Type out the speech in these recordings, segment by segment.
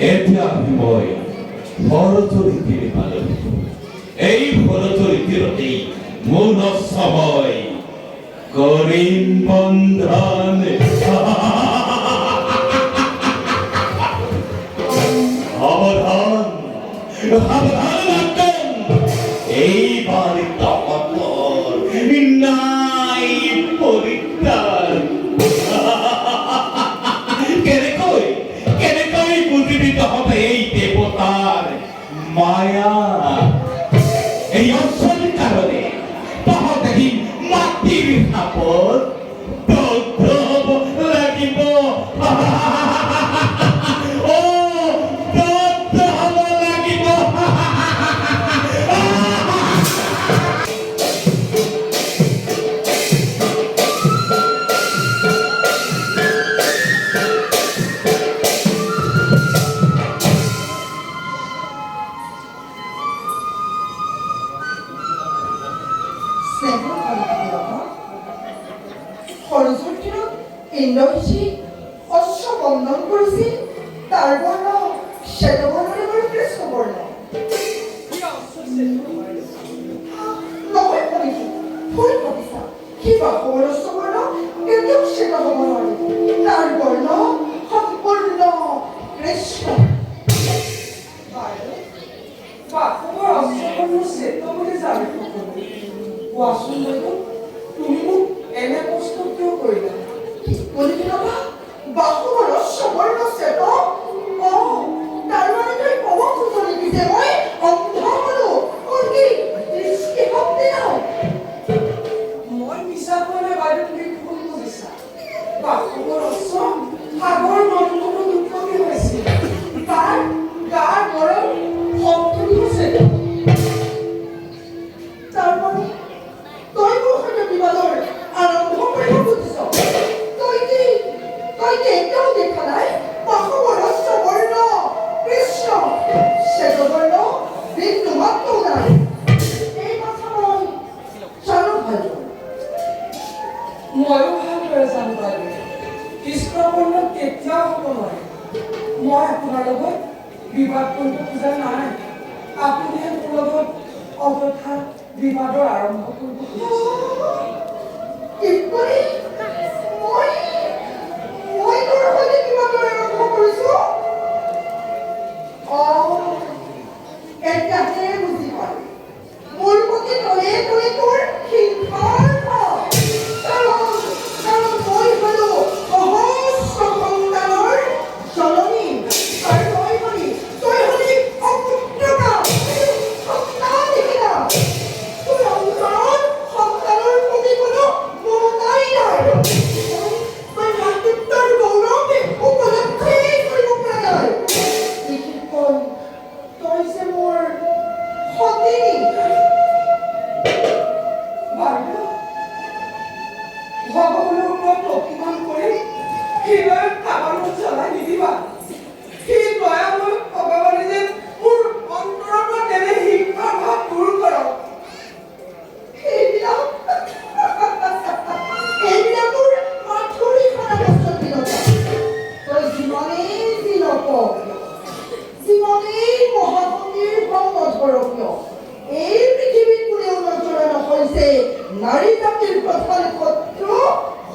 এতিয়া মই ভৰতৰীতিৰ পালন এই ভৰতৰীতিৰতেই মৌন সময় কৰিম বন্ধন সাবধান সাবধান এইবার তপতর নাই পরিত্রাণ কেনেকৈ বুঝিবিত হবে এই দেবতার মায়া এই অসল কারণে তহতেই মাটির সাপত দগ্ধ লাগিব ও দগ্ধ হব লাগিব ইন্দ্ৰজী অশ্ব বন্ধন কৰিছিল তাৰ বৰ্ণ শ্বেতবৰ্ণৰে বাৰু কৃষ্ণ বৰ্ণ নহয় শুনিছো ভুল ভাবিছা সি বাসৱৰ অশ্ব বৰ্ণ কেতিয়াও শ্বেত হ'ব নোৱাৰে তাৰ বৰ্ণ সম্পূৰ্ণ কৃষ্ণ বাসৱৰ অশ্ব বৰ্ণ শ্বেত বুলি জানি কোৱাচোন বাইদেউ তুমি মোক এনে প্ৰশ্ন কিয় কৰিলা বাসৱৰ অশ্ব বৰ্ণ শ্বেত তাৰ মানে তই ক'ব খোজ নেকি যে মই অন্ধ হলো মোৰ কি দৃষ্টিশক্তি নাই মই মিছা কোৱা নাই বাইদেউ তুমি ভুল বুজিছা বাসৱৰ অশ্ব সাগৰ মন্থনত উৎপত্তি হৈছিল তাৰ গাৰ গৰম শব্দটো শ্বেত তাৰ মানে তই মোৰ সৈতে বিবাদৰ আৰম্ভ কৰিব খুজিছ তই কি এতিয়াও দেখা নাই বাসৱৰ অশ্ব বৰ্ণ কৃষ্ণ শ্বেত বৰ্ণ বিন্দু মাত্ৰও নাই এই কথা মই জানো ভালদৰে ময়ো ভালদৰে জানো বাইদেউ কৃষ্ণ বৰ্ণ কেতিয়াও হ'ব নোৱাৰে মই আপোনাৰ লগত বিবাদ কৰিব খোজা নাই আপুনিহে মোৰ লগত অযথা বিবাদৰ আৰম্ভ কৰিব মই তোৰ সৈতে বিবাদৰ আৰম্ভ কৰিছো এতিয়াহে বুজি পালো মোৰ প্ৰতি তয়ে তোৰ হিংসাৰ কাৰণ মই হলো সহস্ৰ সন্তানৰ জননী আৰু তই হলি অপুত্ৰতা সন্তান দেখিলা তোৰ অন্তৰত সন্তানৰ প্ৰতি কোনো মমতাই নাই তই মাতৃত্বৰ গৌৰৱ উপলব্ধি কৰিব পৰা নাই বিশেষকৈ তই যে মোৰ সতিনী বাইদেউ ভগৱানৰ ওপৰত অভিমান কৰি হৃদয়ত কাবাৰত জ্বলাই নিদিবা সি দয়াময় ভগৱানে যে মোৰ অন্তৰৰ পৰা তেনে হিংসাৰ ভাৱ দূৰ কৰক এইবিলাকৰ মাথুৰি খানা বস্তুবিলাকে তই যিমানেই যি নকওঁ যিমানেই মহাশক্তিৰ ভং নধৰ কিয় এই পৃথিৱীত কোনেও নজৰা নহয় যে নাৰী জাতিৰ প্ৰধান শত্ৰু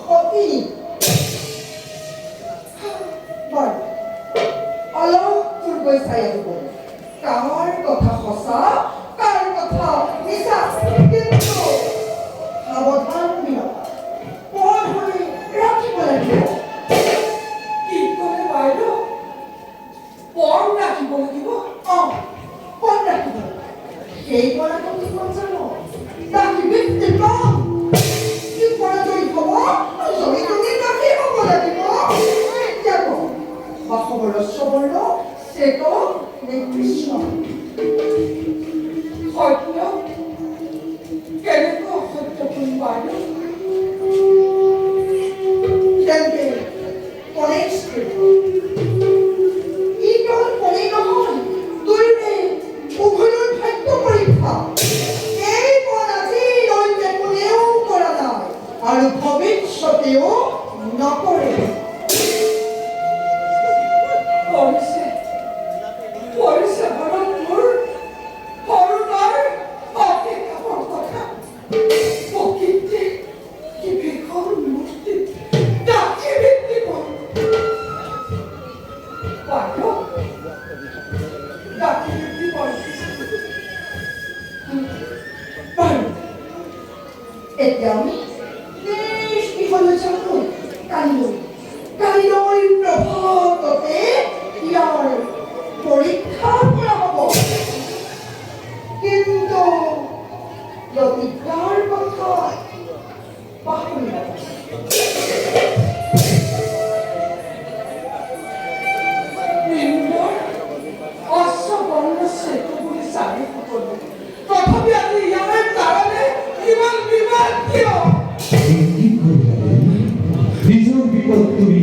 সতী অলপ দূৰকৈ চাই আহিব কাৰ কথা সঁচা কাৰ কথা মিছা কিন্তু সাৱধান বিনতা পদ হৈ ৰাখিব লাগিব কি ক'লে বাইদেউ পণ ৰাখিব লাগিব পদ ৰাখিব সেই পৰাটো কিমান জানো ৰাখিবি দিপাম কি পৰা জড়িত হ'ব জড়িতনি ৰাখি হ'ব লাগিব এতিয়া কওঁ বাসৱৰ অশ্ব বৰ্ণ শ্বেত নে কৃষ্ণ সত্য কেনেকৈ অসত্য কৰিম বাইদেউ তেন্তে কলেজ ই কেৱল কলেই নহয় দুয়োৰে উভয়ৰ ভাগ্য পৰীক্ষা এই পদ আজিলৈকে কোনেও কৰা নাই আৰু ভৱিষ্যতেও নকৰে কৰিছে তুমি